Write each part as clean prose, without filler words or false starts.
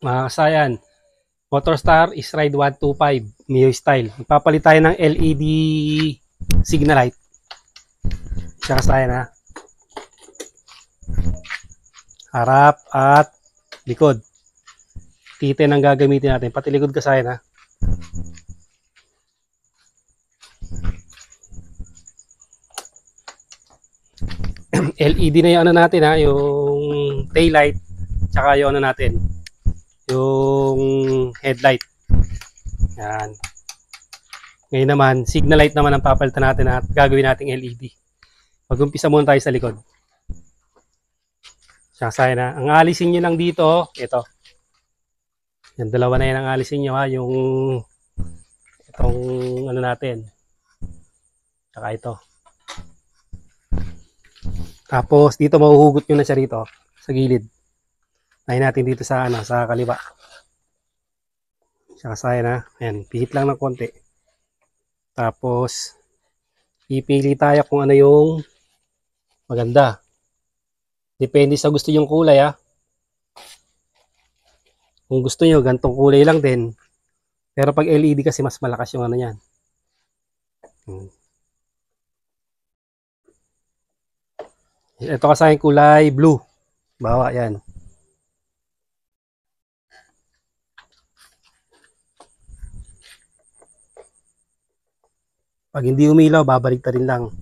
Mga kasayan, Motorstar is Ride 125 Mio style. Magpapalit tayo ng LED signal light. Siya kasayan ha. Harap at likod. Titin ang gagamitin natin. Pati likod kasayan ha. LED na yung ano natin ha. Yung tail light. Tsaka yung ano natin. Yung headlight. Yan. Ngayon naman, signal light naman ang papalitan natin at gagawin nating LED. Mag-umpisa muna tayo sa likod. Sasaya na. Ang alisin nyo lang dito, ito. Yan, dalawa na yan ang alisin nyo ha. Yung itong ano natin. Saka ito. Tapos dito mahuhugot nyo na siya rito sa gilid. Nahin natin dito sa ano, sa kaliwa. Sasaya na. Ayan, pihit lang ng konti. Tapos pipili tayo kung ano yung maganda. Depende sa gusto yung kulay ha. Kung gusto nyo, gantong kulay lang din. Pero pag LED kasi mas malakas yung ano yan. Ito kasi yung kulay blue. Bawa yan. Pag hindi umilaw, babalik ta rin lang.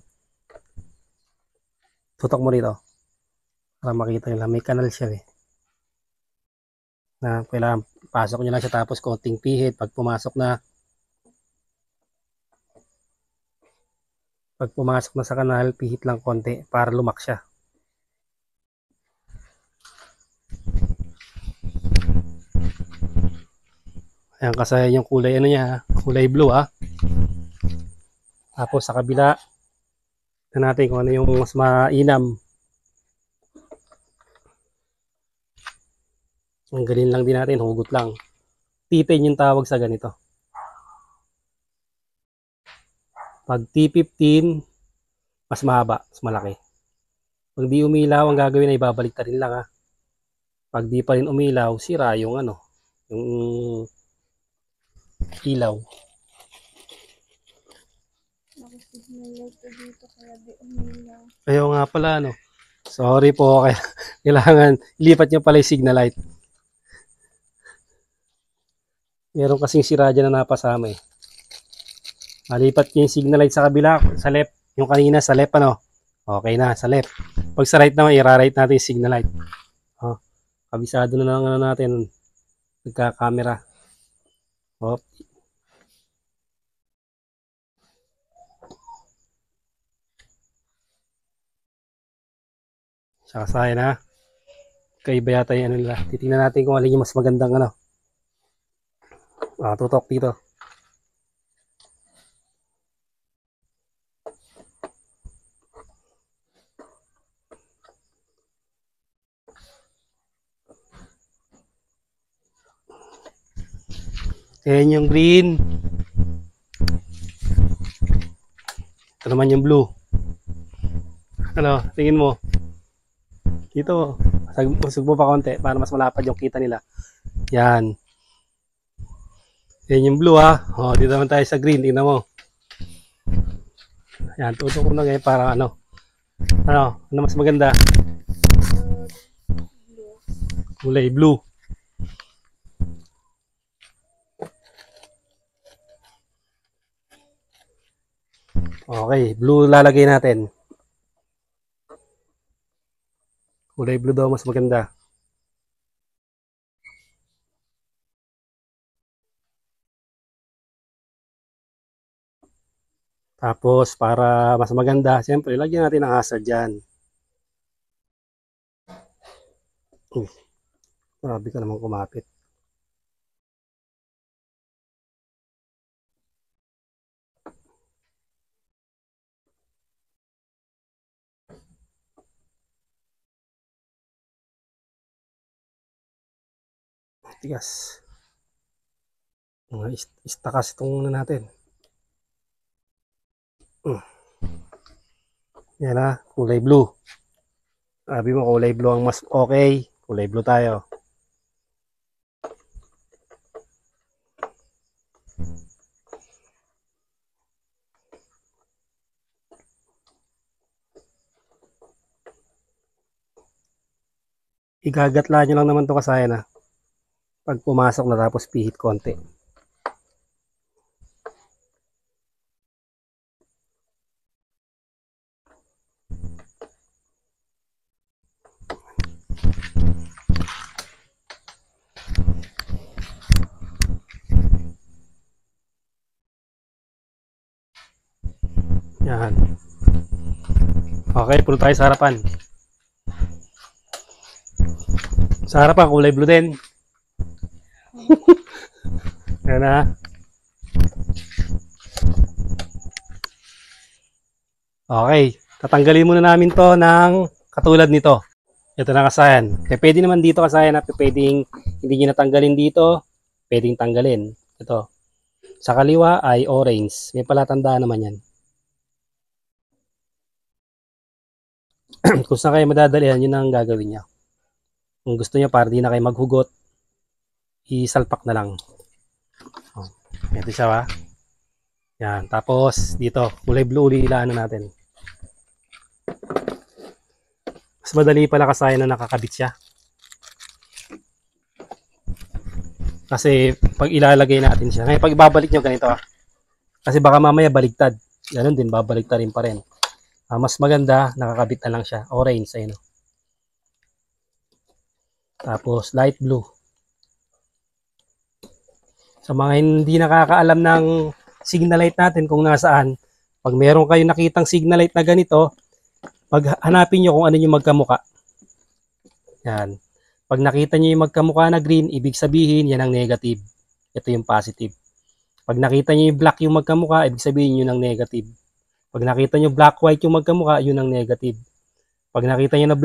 Tutok mo rito. Para makita nila. May kanal siya eh. Na kailangan pasok nyo lang siya tapos konting pihit. Pag pumasok na sa kanal, pihit lang konti para lumak siya. Ayan kasi yung kulay ano niya, kulay blue ha. Tapos sa kabila, na natin kung ano yung mas mainam. Ang galing lang din natin, hugot lang. T10 yung tawag sa ganito. Pag T15, mas mahaba, mas malaki. Pag di umilaw, ang gagawin ay babalik ta rin lang ha. Pag di pa rin umilaw, sira yung ano, yung ilaw. Ayaw nga pala ano. Sorry po, kailangan ilipat nyo pala yung signal light. Meron kasing sira dyan na napasama eh. Malipat nyo yung signal light sa kabila, sa left. Yung kanina sa left ano. Okay na, sa left. Pag sa right naman, i-right natin yung signal light. Oh, kabisado na lang ano natin. Nagka-camera. Oh. Sakasaya na. Kaiba yata yung ano nila. Titingnan natin kung alin yung mas magandang ano. Tutok dito. Ayan yung green. Ito naman yung blue. Ano, tingin mo. Dito, usog mo pa konti para mas malapad yung kita nila. Yan. Yan yung blue ha. O, dito naman tayo sa green. Tingnan mo. Yan, tutok ko na ngayon para ano. Ano mas maganda? Kulay blue. Okay, blue lalagay natin. Kulay blue daw mas maganda. Tapos para mas maganda, siyempre lagyan natin ng hazard dyan. Grabe ka naman kumapit. Tigas. Istakas itong na natin. Yan ha, kulay blue. Sabi mo kulay blue ang mas okay. Kulay blue tayo. Igagatla nyo lang naman to kasaya na. Pag pumasok na tapos pihit konti. Yan. Okay, pulo tayo sa harapan. Sa harapan, kulay blue din. Yan na. Okay, tatanggalin muna namin to ng katulad nito. Ito na kasayan. Kaya pwede naman dito kasayan na pwedeng hindi nyo natanggalin dito, pwedeng tanggalin. Ito. Sa kaliwa ay orange. May palatandaan naman yan. Kung saan kayo madadalihan, yun ang gagawin nyo. Kung gusto nyo para di na kayo maghugot, isalpak na lang. Oh, ito siya ha. Yan. Tapos dito, kulay blue uli ilaan natin. Mas madali pala kasaya na nakakabit siya. Kasi pag ilalagay natin siya. Ngayon pag ibabalik nyo ganito ha. Kasi baka mamaya baligtad. Ganun din, babaligtad rin pa rin. Mas maganda, nakakabit na lang siya. Orange, ayun. Tapos light blue. Sa mga hindi nakakaalam ng signal light natin kung nasaan, pag meron kayong nakitang signal light na ganito, pag hanapin nyo kung ano yung magkamuka. Yan. Pag nakita nyo yung magkamuka na green, ibig sabihin yan ang negative. Ito yung positive. Pag nakita nyo yung black yung magkamuka, ibig sabihin yun ang negative. Pag nakita nyo black-white yung magkamuka, yun ang negative. Pag nakita nyo na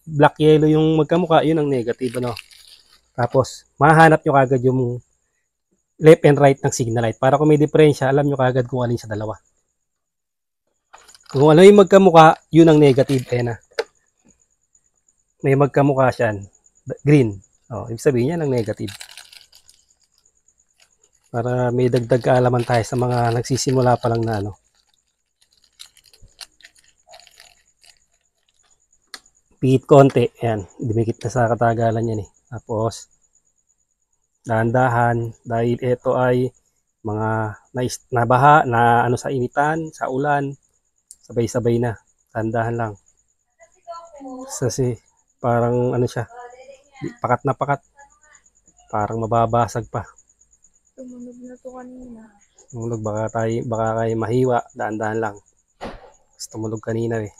black-yellow yung magkamuka, yun ang negative. Ano? Tapos, mahanap nyo kagad yung left and right ng signal light. Para kung may diferensya, alam nyo kagad kung alin sa dalawa. Kung ano yung magkamuka, yun ang negative. Ayan na. May magkamukha siyan. Green. Ibig sabihin yan ang negative. Para may dagdag kaalaman tayo sa mga nagsisimula pa lang na ano. Pihit konti. Ayan. Dumikit na sa katagalan yan eh. Tapos, dahan-dahan. Dahil ito ay mga nabaha na ano sa initan, sa ulan. Sabay-sabay na. Dahan-dahan lang. Kasi parang ano siya. Pakat na pakat. Parang mababasag pa. Tumunog na to kanina. Tumunog, baka kayo mahiwa, daan-daan lang. Tapos tumunog kanina eh.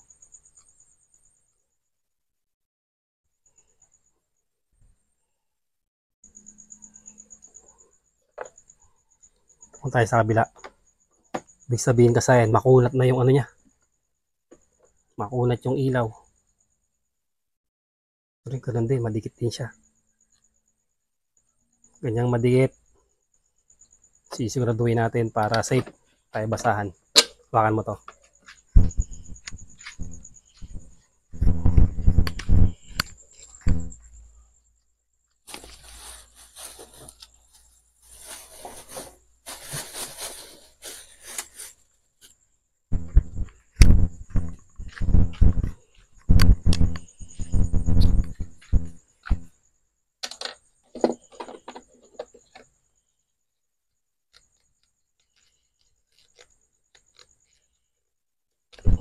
Kung tayo sa kabila. Ibig sabihin kasayan, makunat na yung ano niya. Makunat yung ilaw. Pero ganun din, madikit din siya. Ganyang madikit. Sisiguraduhin natin para safe tayo basahan. Hawakan mo to.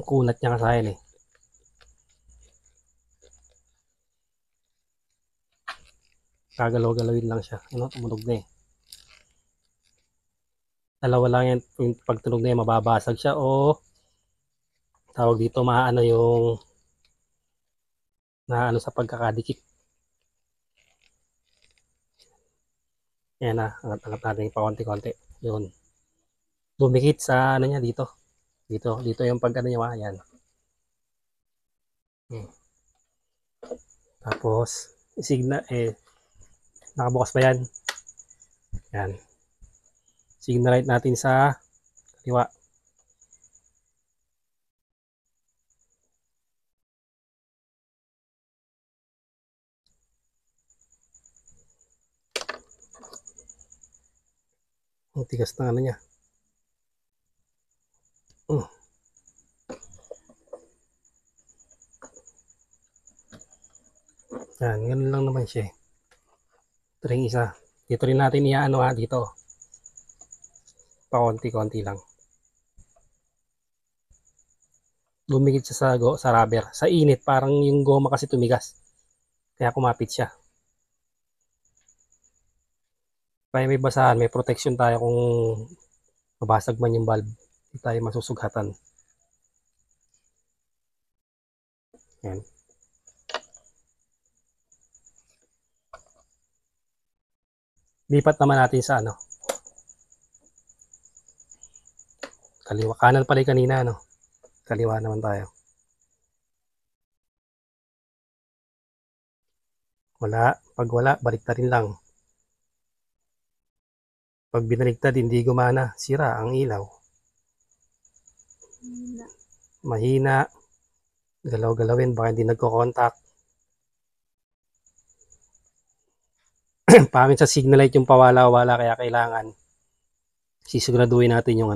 Kunat niya kasayan eh. Gagalaw-galawin lang siya. Ano, tumunog na eh. Dalawa lang yan. Pag tunog na yan, mababasag siya o tawag dito, maano yung naano sa pagkakadikit. Yan na, angat natin pa konti-konti. Yun. Dumikit sa ano niya dito. Dito yung pag ano niya, yan. Tapos, signal nakabukas pa yan. Yan. Signal light natin sa kaliwa. Ang tigas na ano niya. Yan, ganun lang naman siya. Ito rin isa. Dito rin natin iaano dito. Pakonti-konti lang. Lumikit siya sa rubber. Sa init, parang yung goma kasi tumigas. Kaya kumapit siya. Kaya may basahan, may protection tayo kung mabasag man yung valve. Hindi tayo masusugatan. Yan. Lipat naman natin sa kaliwa. Kanan pala yung kanina, Kaliwa naman tayo. Wala. Pag wala, baliktarin lang. Pag binaliktad, hindi gumana. Sira ang ilaw. Mahina. Galaw-galawin, baka hindi nagko-contact. Pangit sa signal light yung pawala-wala, kaya kailangan sisiguraduhin natin yung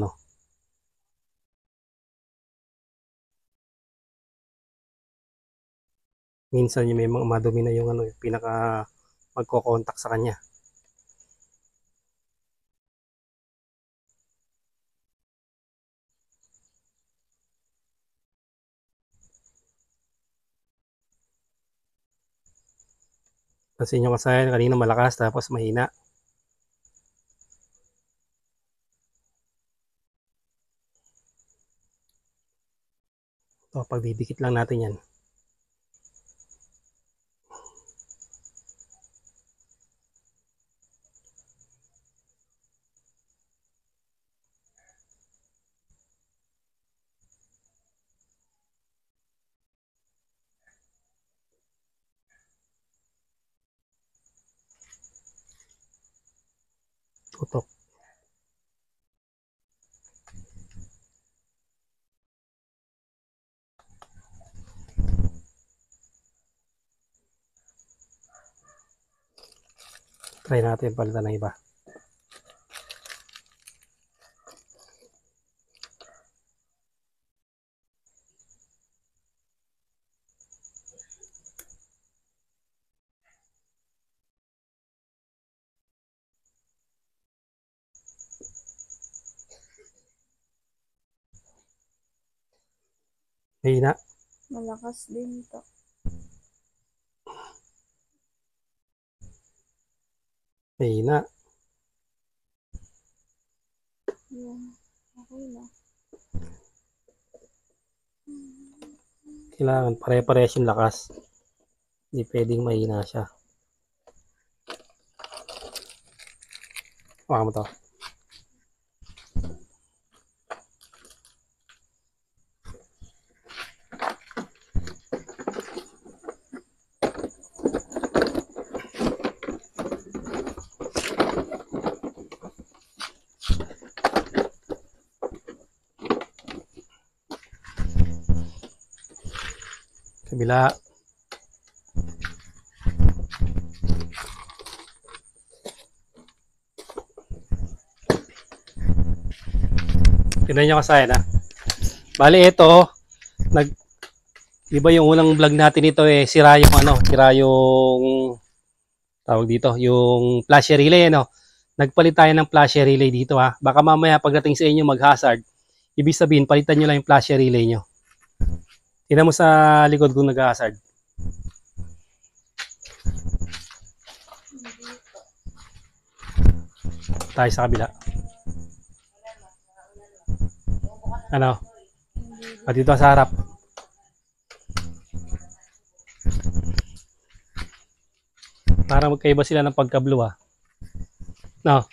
minsan yung may mga madumi na yung yung pinaka magko-contact sa kanya. Kasi nyo kasi kanina malakas tapos mahina. So, pagdidikit lang natin yan. Tutok. Try natin palitan ng iba. Mahina. Malakas din to. Mahina. Yan. Okay na. Kailangan pare-parehas yung lakas. Hindi pwedeng mahina siya. Huwag mo to. Kabila. Tignan nyo kasi Bali ito, iba yung unang vlog natin ito sira yung tawag dito, yung flasher relay Nagpalit tayo ng flasher relay dito Baka mamaya pagdating sa inyo mag-hazard, ibig sabihin palitan nyo lang yung flasher relay nyo. Tingnan mo sa likod kung nag-hazard. Tayo sa kabila. Dito sa harap. Para magkaiba sila ng pagka-blue No.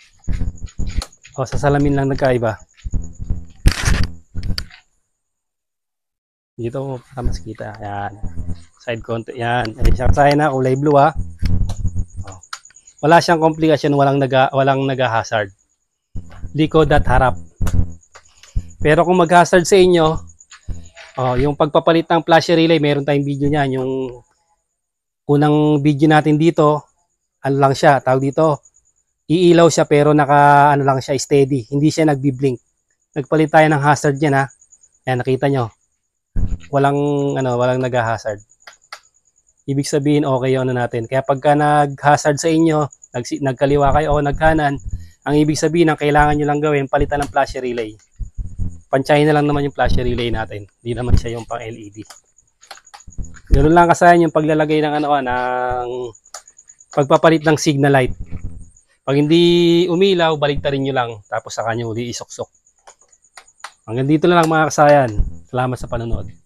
Sa salamin lang nagkaiba. Dito para mas kita. Ayan. Side contact. Yan. Isang sign kulay blue Wala siyang komplikasyon, walang naga-hazard. Likod at harap. Pero kung mag-hazard sa inyo, yung pagpapalit ng flasher relay, meron tayong video niyan. Yung unang video natin dito, lang siya, tawag dito, iilaw siya pero lang siya, steady. Hindi siya nagbi-blink. Nagpalit tayo ng hazard niyan Ayan, nakita nyo. Walang naga-hazard. ibig sabihin okay yung ano natin. Kaya pagka nag-hazard sa inyo, nagkaliwa kayo o nagkanan, ang ibig sabihin, ang kailangan nyo lang gawin, palitan ng flash relay. Pansyahin na lang naman yung flash relay natin. Hindi naman siya yung pang LED. Ganoon lang kasayan yung paglalagay ng ng pagpapalit ng signal light. Pag hindi umilaw, baliktarin nyo lang. Tapos saka nyo uli isuksok. Hanggang dito na lang mga kasayan. Salamat sa panonood.